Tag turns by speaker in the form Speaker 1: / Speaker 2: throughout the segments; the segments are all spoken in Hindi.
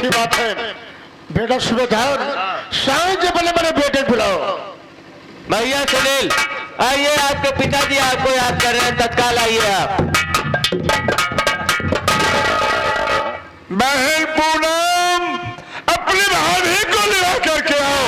Speaker 1: अच्छी बात है। बेटा सूबेदार, शायद जो बड़े बड़े बेटे बुलाओ।
Speaker 2: भैया सुनील, आइए, आपके पिताजी आपको याद कर रहे हैं, तत्काल आइए आप।
Speaker 1: बहन पूनम, अपने भाभी को ले आकर के आओ।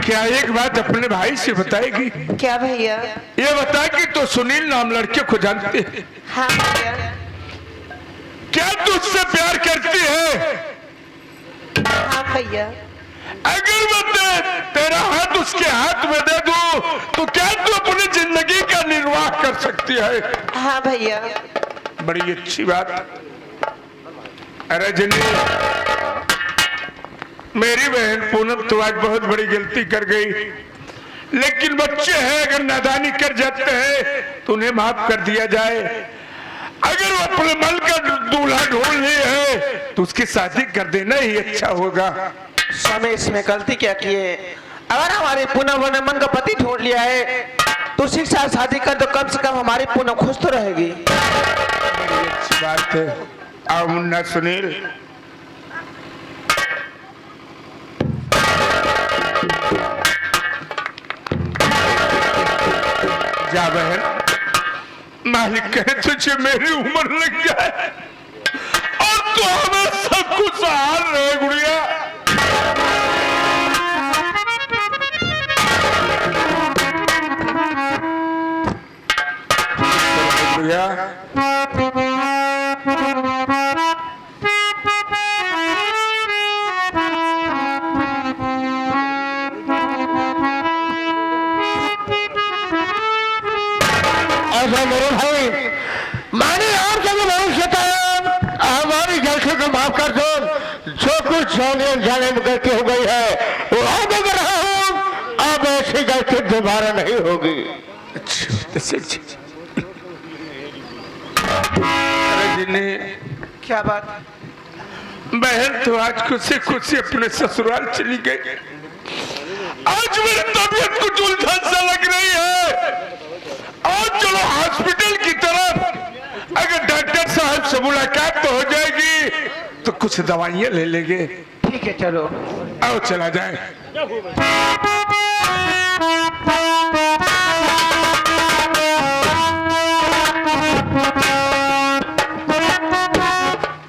Speaker 1: क्या एक बात अपने भाई से बताएगी?
Speaker 3: क्या भैया?
Speaker 1: ये बता कि तो सुनील नाम लड़के को जानते हैं?
Speaker 3: हाँ भैया।
Speaker 1: क्या तुझसे प्यार करती है?
Speaker 3: हाँ भैया।
Speaker 1: अगर मैं तेरा हाथ उसके हाथ में दे दूं तो क्या तू अपनी जिंदगी का निर्वाह कर सकती है?
Speaker 3: हाँ भैया।
Speaker 1: बड़ी अच्छी बात। अरे जिन्नी, मेरी बहन पूनम तो आज बहुत बड़ी गलती कर गई, लेकिन बच्चे हैं, अगर नादानी कर जाते हैं तो उन्हें माफ कर दिया जाए। अगर वो अपने मन का दूल्हा ढूंढ लिए है तो उसकी शादी कर देना ही अच्छा होगा।
Speaker 2: स्वामी, इसमें गलती क्या की है? अगर हमारी पूनम ने मन का पति ढूंढ लिया है तो उसी के साथ शादी कर दो, कम से कम हमारी पूनम खुश तो रहेगी।
Speaker 1: बड़ी अच्छी बात है। आओ मुन्ना सुनील। जा बहन, मालिक कहे तुझे मेरी उम्र लग जाए और तो हमें सब कुछ सहार रहे गुड़िया। गुड़िया, मेरे भाई माने और जब भविष्य हमारी गलती को माफ कर दो। जो कुछ जाने अनजाने में गलती हो गई है वो अब देख रहा हूँ, अब ऐसी गलती दोबारा नहीं होगी।
Speaker 2: क्या बात?
Speaker 1: बहन तो आज खुशी खुशी अपने ससुराल चली गई। आज मेरी तबीयत कुछ उलझन सा लग रही है। और चलो हॉस्पिटल की तरफ, अगर डॉक्टर साहब से मुलाकात तो हो जाएगी तो कुछ दवाइयां ले लेंगे।
Speaker 2: ठीक है, चलो
Speaker 1: आओ चला जाए।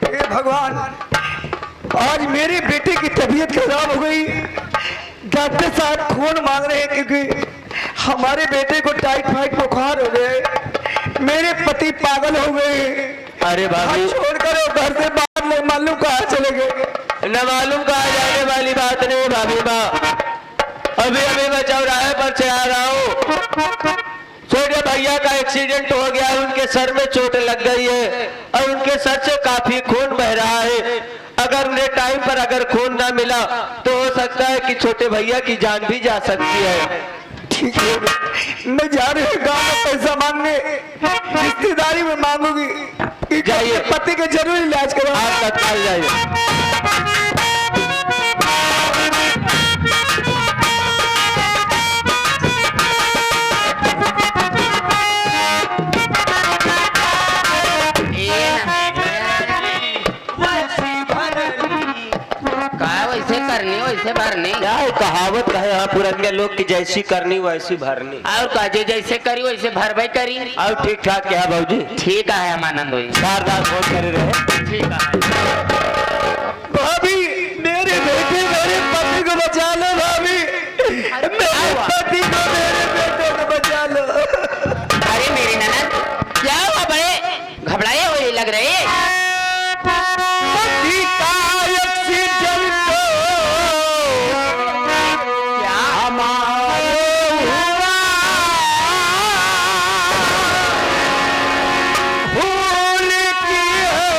Speaker 2: हे भगवान, आज मेरे बेटे की तबीयत खराब हो गई। डॉक्टर साहब खून मांग रहे हैं क्योंकि हमारे बेटे को टाइफाइड बुखार हो गए। मेरे पति पागल हो गए। अरे भाभी, छोड़कर घर से बाहर नहीं, मालूम कहाँ चले गए। न मालूम कहाँ जाने वाली बात नहीं भाभी माँ, अभी अभी मैं चौराहे पर से आ रहा हूँ। छोटे भैया का एक्सीडेंट हो गया, उनके सर में चोट लग गई है और उनके सर से काफी खून बह रहा है। अगर उन्हें टाइम पर अगर खून ना मिला तो हो सकता है कि छोटे भैया की जान भी जा सकती है। ठीक है, मैं जा रही हूँ गाँव में पैसा मांगने, रिश्तेदारी में मांगूंगी। जाइए, पति का जरूर इलाज करो। आप तत्काल जाइए।
Speaker 4: वैसे भरनी,
Speaker 2: क्या कहावत है यहाँ पुरनिया लोग की, जैसी करनी वैसी भरनी।
Speaker 4: और काजे जैसे करी वैसे भरबई करी।
Speaker 2: और ठीक ठाक क्या भाजी?
Speaker 4: ठीक है हम आनंद हुई।
Speaker 2: बार बार फोन करे रहे।
Speaker 4: ठीक है
Speaker 2: भाभी, मेरे बेटे मेरे पति को बचा लो। भाभी, मेरे पति को मेरे बेटे को बचा लो।
Speaker 4: अरे मेरी ननद, क्या हुआ? बड़े घबराए हुए लग रहे।
Speaker 2: भूल की है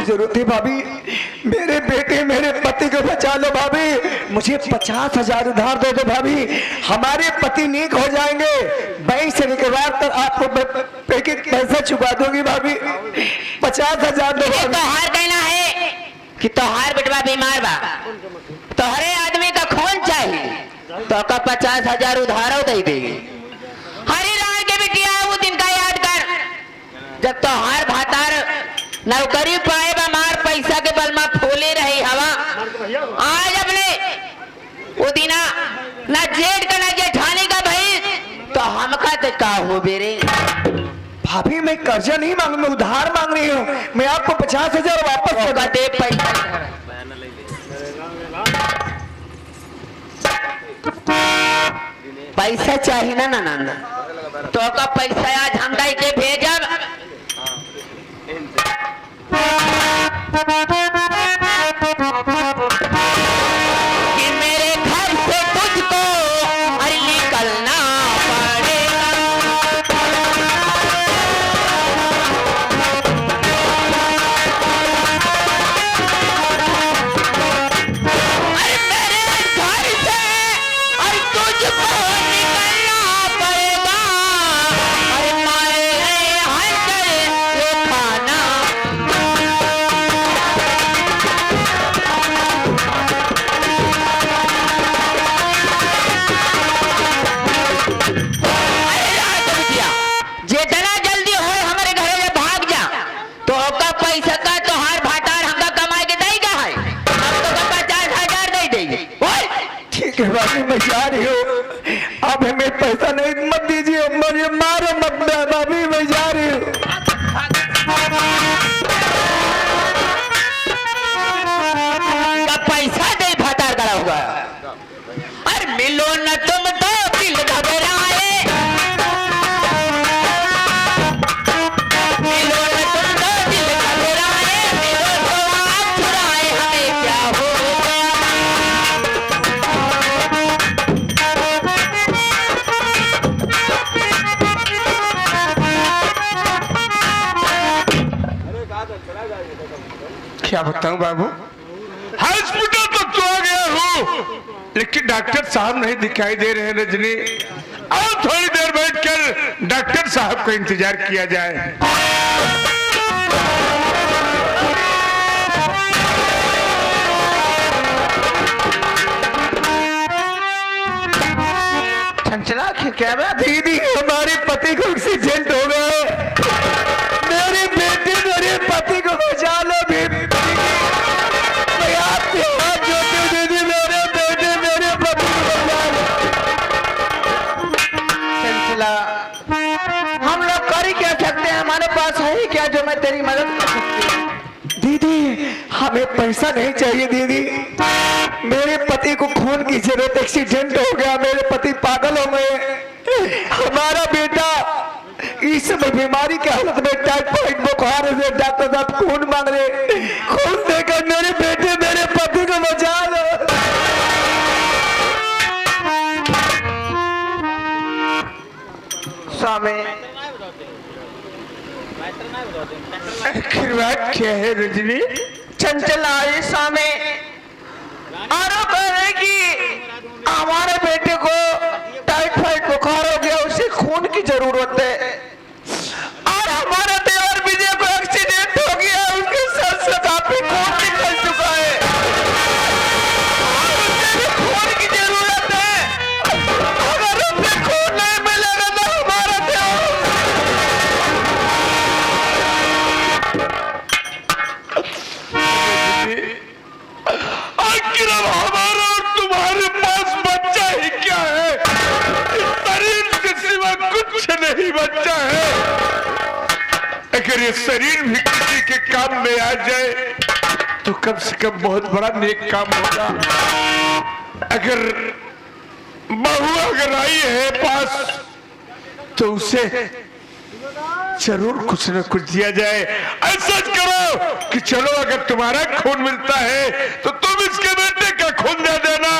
Speaker 2: जरूरत है भाभी। मेरे बेटे मेरे पति को बचा लो भाभी। मुझे 50,000 उधार दे दो भाभी। हमारे पति नेक हो जाएंगे। बैंक से निकलवा कर आपको पैसा चुका दूंगी भाभी। 50,000 दो
Speaker 4: ये
Speaker 2: भाभी।
Speaker 4: तोहार कहना है कि तोहार बेटवा बीमार बा, तोहरे आदमी का खून चाहिए, तो का 50,000 उधारो दे देगी। हरी राम के बिटिया वो दिन का याद कर जब तोहार भातार नौकरी पाए बा, मार पैसा के बल में फूले रही हवा। आज अपने वो दिना ना जेठ का ना जेठानी का भाई, तो हमका तो का हो बेरे।
Speaker 2: भाभी मैं कर्जा नहीं मांग, मैं उधार मांग रही हूँ। मैं आपको 50,000 वापस कर
Speaker 4: होगा दे पैसा। पैसा चाहिए ना ननंद, तो का पैसा आज हम दे के भेजब। कि मेरे घर से तुझको अरे निकलना पड़ेगा। अरे मेरे घर से अरे तुझको निकलना पड़ेगा। अरे मारे हंसर ये खाना। अरे रात बिटिया, जितना जल्दी हो हमारे घरे में भाग जा, तो ओका पैसा का तोहार भातार हमका कमाए के देगा है। हम तो 50,000 दे देंगे। बोल।
Speaker 2: ठीक है भाभी मैं जा रही हूँ। अब हमें पैसा नहीं मत दीजिए, मुझे मारो मत भाभी, मैं जा रही हूँ।
Speaker 4: का पैसा दे भातार करा होगा। अरे मिलो न तुम तो दिल घबराए, मिलो न तुम तो दिल घबराए, मिलो तो आप चुराए हमें क्या हो
Speaker 1: क्या बताऊं बाबू, हॉस्पिटल तो आ गया हूँ, लेकिन डॉक्टर साहब नहीं दिखाई दे रहे रजनी। और थोड़ी देर बैठकर डॉक्टर साहब का इंतजार किया जाए।
Speaker 2: चंचला क्या बात दीदी, हमारे पति को एक्सीडेंट हो गए। मेरे बेटे मेरे पति को बचा लो दीदी। मैं आपके हाथ जोड़ती हूँ दीदी, मेरे बेटे मेरे पति को बचा लो।
Speaker 3: चंचला, हम लोग कर ही क्या सकते हैं? हमारे पास है ही क्या जो मैं तेरी मदद कर सकती हूँ?
Speaker 2: दीदी हमें पैसा नहीं चाहिए दीदी। मेरे पति को खून की जरूरत, एक्सीडेंट हो गया, मेरे पति पागल हो गए। हमारा बेटा इस समय बीमारी के हालत में टाइफाइड बुखार है, डॉक्टर साहब खून मांग रहे। खून देकर मेरे बेटे मेरे पति को बचा लो।
Speaker 3: स्वामी,
Speaker 1: आखिर बात क्या है रजनी?
Speaker 3: चंचला आई स्वामी, आरोप है कि हमारे बेटे को टाइफाइड बुखार हो गया, उसे खून की जरूरत है। और हमारे देवर विजय को एक्सीडेंट हो गया, उसके सर से काफी खून निकल चुका है। और उसे भी खून की जरूरत है। अगर उसे खून नहीं मिलेगा तो हमारा देवर
Speaker 1: आखिर अब हमारा और तुम्हारे पास बच्चा ही क्या है? इस शरीर के सिवा कुछ नहीं बच्चा है। अगर ये शरीर भी किसी के काम में आ जाए तो कम से कम बहुत बड़ा नेक काम होगा। अगर बहू अगर आई है पास तो उसे जरूर कुछ न कुछ दिया जाए। ऐसा करो कि चलो अगर तुम्हारा खून मिलता है तो तुम इसके बेटे का खून दे देना।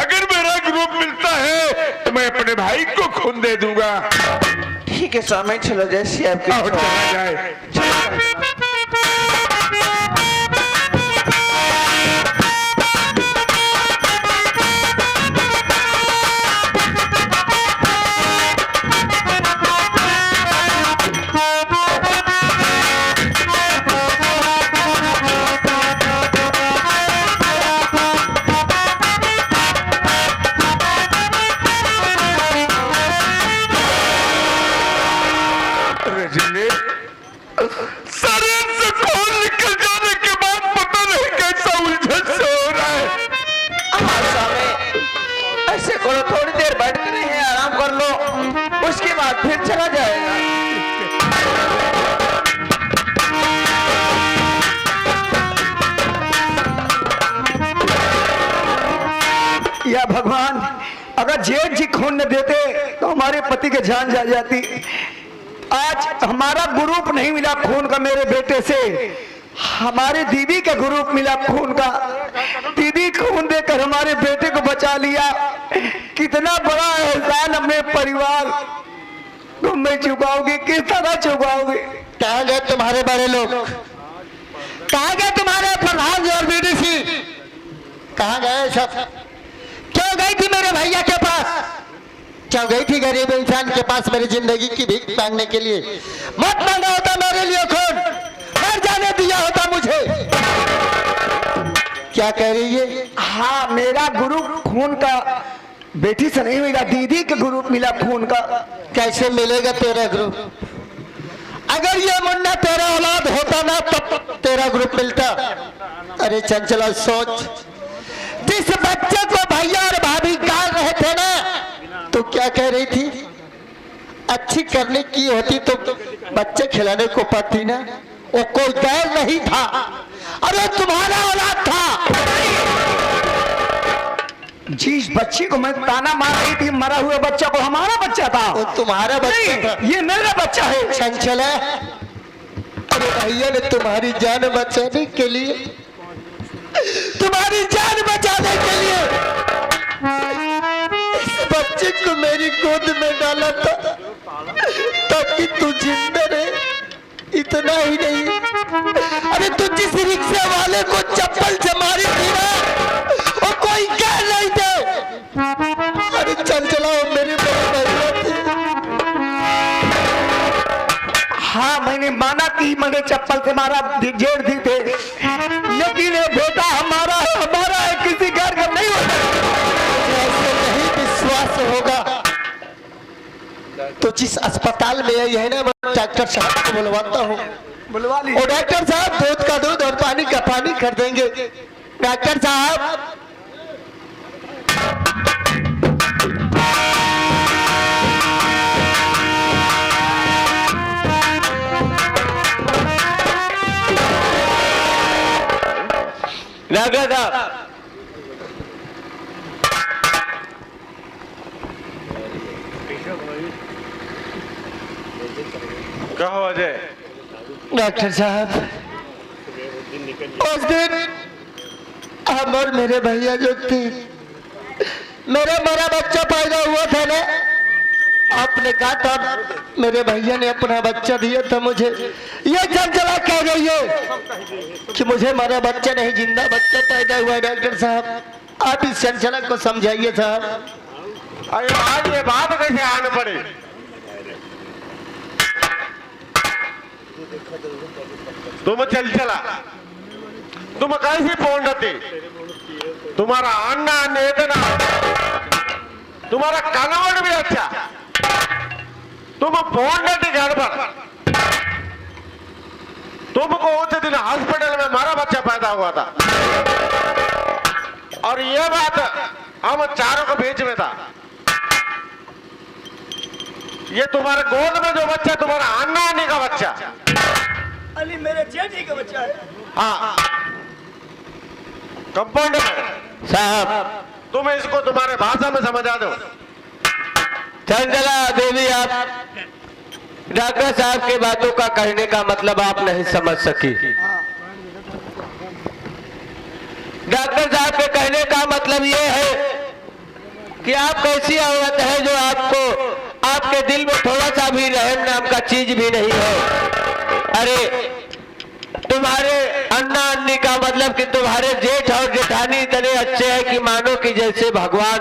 Speaker 1: अगर मेरा ग्रुप मिलता है तो मैं अपने भाई को खून दे दूंगा।
Speaker 3: ठीक है स्वामी, चलो जैसी आपकी
Speaker 1: आओ चला जाए।
Speaker 2: या भगवान, अगर जेठ जी खून न देते तो हमारे पति के जान जा जाती। आज हमारा ग्रुप नहीं मिला खून का मेरे बेटे से, हमारे दीदी का ग्रुप मिला खून का। दीदी खून देकर हमारे बेटे को बचा लिया। कितना बड़ा एहसान अपने परिवार को मैं चुकाओगे, किस तरह चुकाओगे?
Speaker 3: कहाँ गए तुम्हारे बड़े लोग? कहाँ गए तुम्हारे प्रधान जी और बीडीसी? कहाँ गए सब? क्यों गई थी मेरे भैया के पास? क्यों गई थी गरीब इंसान के पास मेरी जिंदगी की भीख मांगने के लिए? मत मांगा होता मेरे लिए खून, मर जाने दिया होता मुझे। क्या कह रही है?
Speaker 2: हाँ, मेरा ग्रुप खून का बेटी से नहीं मिला, दीदी के ग्रुप मिला खून का।
Speaker 3: कैसे मिलेगा तेरा ग्रुप? अगर ये मुन्ना तेरा औलाद होता ना तब तेरा ग्रुप मिलता। अरे चंचला सोच, जिस बच्चे को भैया और भाभी गाल रहे थे ना, तो क्या कह रही थी? अच्छी करने की होती तो बच्चे खिलाने को पाती ना। वो कोई गैर नहीं था, अरे तुम्हारा औलाद था।
Speaker 2: जिस बच्ची को मैं ताना मार रही थी, मरा हुआ बच्चा को हमारा बच्चा था।
Speaker 3: वो तुम्हारा बच्चा था।
Speaker 2: ये मेरा बच्चा है।
Speaker 3: चंचला, अरे भैया ने तुम्हारी जान बचाने के लिए, तुम्हारी जान बचाने के लिए इस बच्चे को मेरी गोद में डाला था ताकि तू जिंदा रहे। इतना ही नहीं, अरे तू जिस रिक्शे वाले को चप्पल से मारी थी ना, वो कोई कह नहीं थे। अरे चंचला मेरे बड़े भैया थे।
Speaker 2: हाँ, मैंने माना कि मैंने चप्पल से मारा, जेड़ दी थे, लेकिन ये बेटा हमारा है, हमारा है, किसी घर का नहीं होता।
Speaker 3: ऐसे नहीं विश्वास होगा तो जिस अस्पताल में आई है ना, मैं डॉक्टर साहब को बुलवाता हूँ।
Speaker 2: बुलवा ली।
Speaker 3: और डॉक्टर साहब दूध का दूध और पानी का पानी कर देंगे। डॉक्टर साहब,
Speaker 4: डॉक्टर साहब,
Speaker 1: कहो अजय।
Speaker 3: डॉक्टर साहब, उस दिन हम और मेरे भैया जो थे, मेरा बच्चा पैदा हुआ था ना, आपने कहा था मेरे भैया ने अपना बच्चा दिया था मुझे। ये चंचला कह रही है कि मुझे मेरा बच्चा नहीं, जिंदा बच्चा पैदा हुआ। डॉक्टर साहब, आप इस चंचला को समझाइए साहब।
Speaker 1: अरे आज ये बात कैसे आने पड़ी? तुम चंचला, तुम कैसी पोंडती? तुम्हारा अन्ना नेतना, तुम्हारा कनवट भी अच्छा, तुम पोंडती गड़बड़। तुमको उस दिन हॉस्पिटल में हमारा बच्चा पैदा हुआ था, और ये बात हम चारों के बीच में था। ये तुम्हारे गोद में जो बच्चा, तुम्हारा अन्ना अन्नी का बच्चा,
Speaker 2: अली मेरे जेठी का बच्चा है।
Speaker 1: हाँ, कंपाउंडर
Speaker 4: साहब,
Speaker 1: तुम इसको तुम्हारे भाषा में समझा दो।
Speaker 4: चंचला देवी, आप डॉक्टर साहब की बातों का कहने का मतलब आप नहीं समझ सकी। डॉक्टर साहब के कहने का मतलब ये है कि आप कैसी औरत है जो आपको, आपके दिल में थोड़ा सा भी रहम नाम का चीज भी नहीं है। अरे तुम्हारे अन्ना अन्नी का मतलब कि तुम्हारे जेठ और जेठानी इतने अच्छे हैं कि मानो कि जैसे भगवान।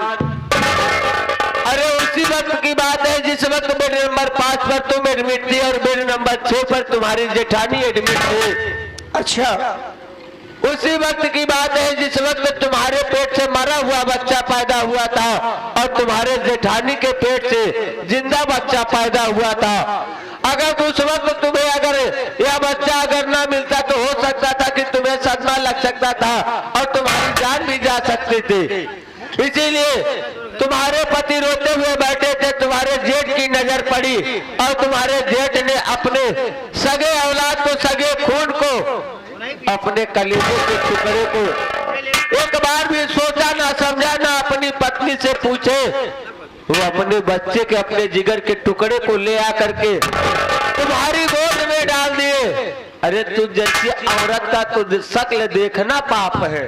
Speaker 4: अरे उसी वक्त की बात है जिस वक्त बेड नंबर 5 पर तुम एडमिट थी और बेड नंबर 6 पर तुम्हारी जेठानी एडमिट थी।
Speaker 2: अच्छा,
Speaker 4: उसी वक्त की बात है जिस वक्त तुम्हारे पेट से मरा हुआ बच्चा पैदा हुआ था और तुम्हारे जेठानी के पेट से जिंदा बच्चा पैदा हुआ था। अगर उस वक्त तुम्हें अगर यह बच्चा अगर ना मिलता तो हो सकता था कि तुम्हें सदमा लग सकता था और तुम्हारी जान भी जा सकती थी। इसीलिए तुम्हारे पति रोते हुए बैठे थे, तुम्हारे जेठ की नजर पड़ी और तुम्हारे जेठ ने अपने सगे औलाद को, सगे खून को, अपने कलीजे के टुकड़े को
Speaker 3: एक बार भी सोचा ना समझा ना अपनी पत्नी से पूछे। वो अपने बच्चे के अपने जिगर के टुकड़े को ले आकर के तुम्हारी गोद में डाल दिए। अरे तू जैसी औरत का तो शक्ल देखना पाप है।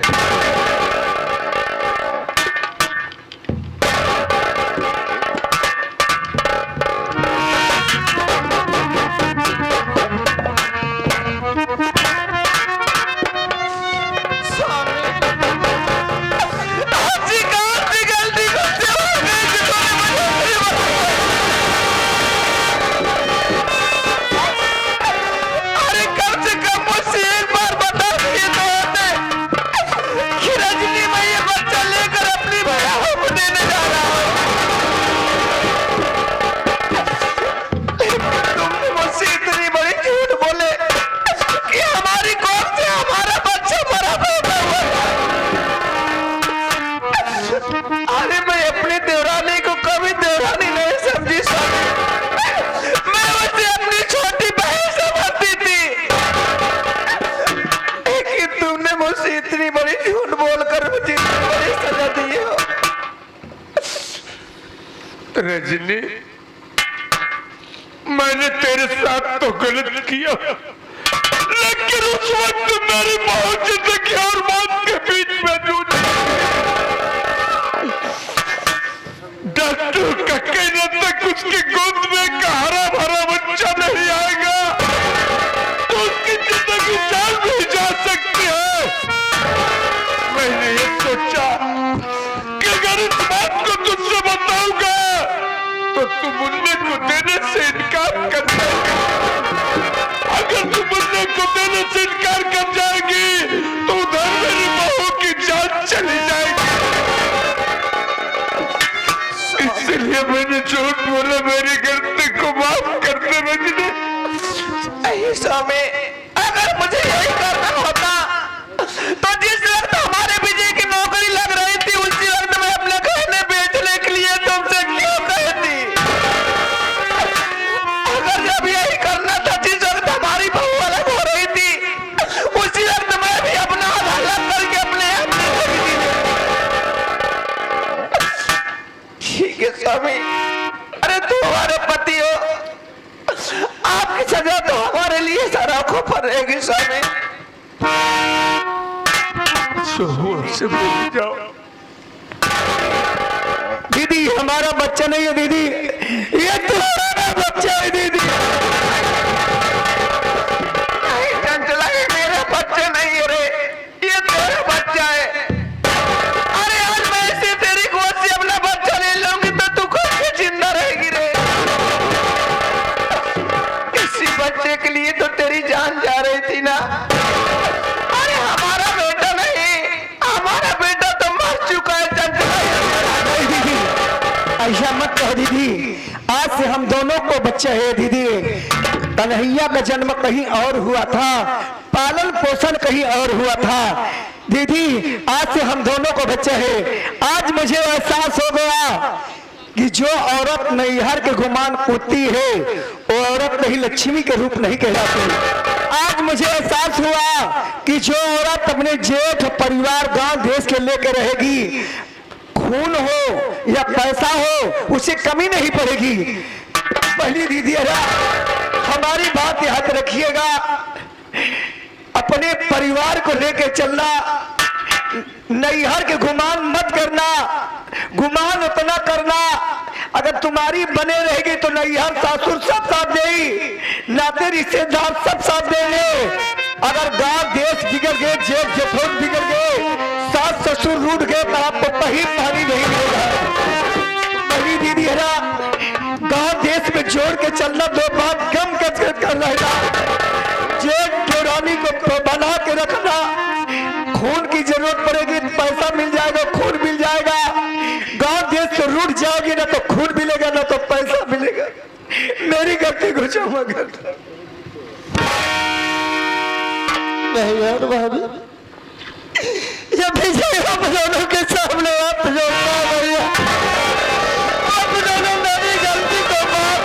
Speaker 1: रजनी, मैंने तेरे साथ तो गलत किया, लेकिन उस वक्त मेरी बहुत जिंदगी और मौत के बीच में जूझ। डॉक्टर का कहना तक उसकी गोद में का हरा भरा बच्चा नहीं आएगा तो उसकी जिंदगी जान भी जा सकती है। मैंने ये सोचा कि अगर इस बात को तुझसे बताऊंगा तो तू मुन्ने को देने से इनकार कर जाएगी। अगर तू मुन्ने को देने से इनकार कर जाएगी तो उधर मेरी बहू की जान चली जाएगी। इसलिए मैंने झूठ बोला। मेरी गलती को माफ कर दे रजनी।
Speaker 3: ऐसा में अगर मुझे यही करना होता तो जिस वक्त हमारे विजय की नौकरी लग रही थी उसी वक्त मैं अपने गहने बेचने के लिए तुमसे क्यों कहती। अगर जब यही करना था जिस वक्त हमारी बहू अलग हो रही थी उसी वक्त मैं भी अपना आधा अलग करके अपने आप ठीक है स्वामी। अरे तू हमारे पति हो, आपकी सजा तो हमारे लिए सराखों पर रहेगी स्वामी।
Speaker 1: से बोल जाओ।
Speaker 2: दीदी हमारा बच्चा नहीं है दीदी, ये तुम्हारा बच्चा है दीदी।
Speaker 3: नहीं चंचला, ये मेरा बच्चा नहीं है रे, ये तेरा बच्चा है। अरे आज मैं इसे तेरी गोद से अपना बच्चा ले लूंगी तो तू कैसे जिंदा रहेगी रे। इसी बच्चे के लिए तो तेरी जान जा रही थी ना। अरे हमारा बेटा नहीं, हमारा बेटा तो मर चुका है चंचला।
Speaker 2: ऐसा मत कहो दीदी, आज से हम दोनों को बच्चा है दीदी। कन्हैया का जन्म कहीं और हुआ था, पालन पोषण कहीं और हुआ था दीदी। आज से हम दोनों को बच्चा है। आज मुझे एहसास हो गया कि जो औरत नैहर के गुमान कूदती है वो औरत नहीं, लक्ष्मी के रूप नहीं कहलाती। आज मुझे एहसास हुआ कि जो औरत अपने जेठ परिवार गांव देश के लेकर रहेगी, खून हो या पैसा हो उसे कमी नहीं पड़ेगी। पहली दीदी हमारी बात याद रखिएगा, अपने परिवार को लेकर चलना, नैहर के गुमान मत करना। गुमान उतना करना अगर तुम्हारी बने रहेगी तो नैहर सासुर सब साथ देगी, नाते रिश्तेदार सब साथ देंगे। अगर गांव देश बिगड़ गए, जेठ जेठोर बिगड़ गए, सास ससुर रूठ गए तो आपको कहीं पानी नहीं मिलेगा। पहली दीदी है ना, गांव देश में जोड़ के चलना, दो बात कम कसरत करना है ना। जेठ जोड़ानी को बना के रखना, खून की जरूरत पड़ेगी पैसा मिल जाएगा, खून मिल जाएगा। गांव देश से रूठ जाओगे ना तो खून मिलेगा ना तो पैसा मिलेगा। मेरी गलती को क्षमा कर। नहीं यार भाभी, ये विजय हम दोनों के सामने आप जोड़ना भैया, आप दोनों मेरी गलती को माफ।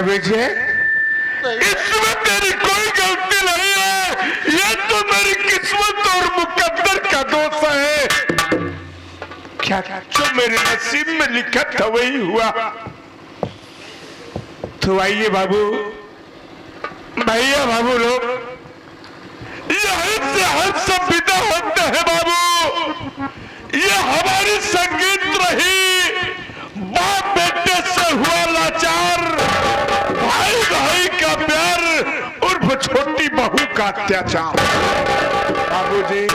Speaker 1: विजय, इसमें तेरी कोई गलती नहीं है, ये तो मेरी किस्मत और मुकद्दर का दोष है। क्या जो मेरे नसीब में लिखा था वही हुआ। तो आइए बाबू, भैया बाबू लोग, यहीं से हम सब विदा होते हैं बाबू। ये हमारी संगीत रही, बाप बेटे से हुआ लाचार, भाई भाई का प्यार उर्फ छोटी बहू का अत्याचार। बाबूजी,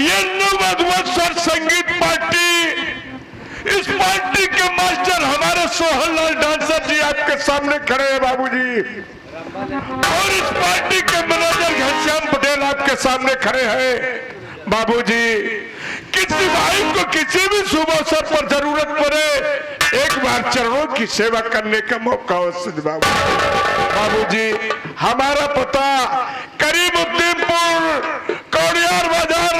Speaker 1: ये नववधुवर संगीत पार्टी, इस पार्टी के मास्टर हमारे सोहनलाल डांसर जी आपके सामने खड़े हैं बाबूजी, और इस पार्टी के मैनेजर घनश्याम पटेल आपके सामने खड़े हैं। बाबूजी, किसी भाई को किसी भी शुभ अवसर पर जरूरत पड़े, एक बार चरणों की सेवा करने का मौका हो सिद्ध बाबू। बाबूजी, हमारा पता करीमुद्दीनपुर, कौड़ियार बाजार,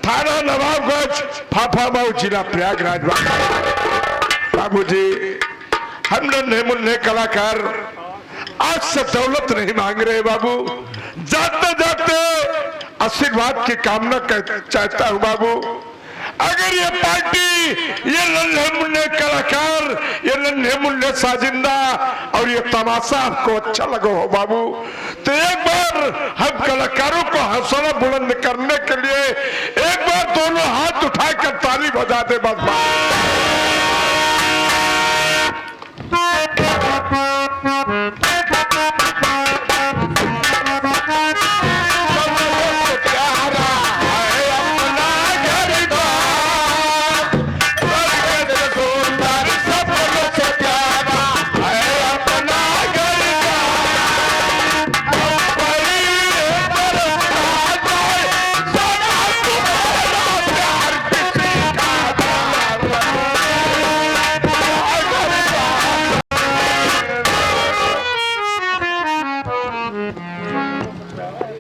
Speaker 1: थाना नवाबगंज, फाफामऊ, जिला प्रयागराज। बाबूजी, हम नन्हे मुन्ने कलाकार आज से दौलत नहीं मांग रहे बाबू, जाते जाते आशीर्वाद की कामना चाहता हूँ बाबू। अगर ये पार्टी, ये नन्हे मुन्ने कलाकार, ये नन्हे मुन्ने साजिंदा और ये तमाशा आपको अच्छा लगा हो बाबू, तो एक बार हम कलाकारों को हौसला बुलंद करने के लिए एक बार दोनों हाथ उठाकर ताली बजा दे बस।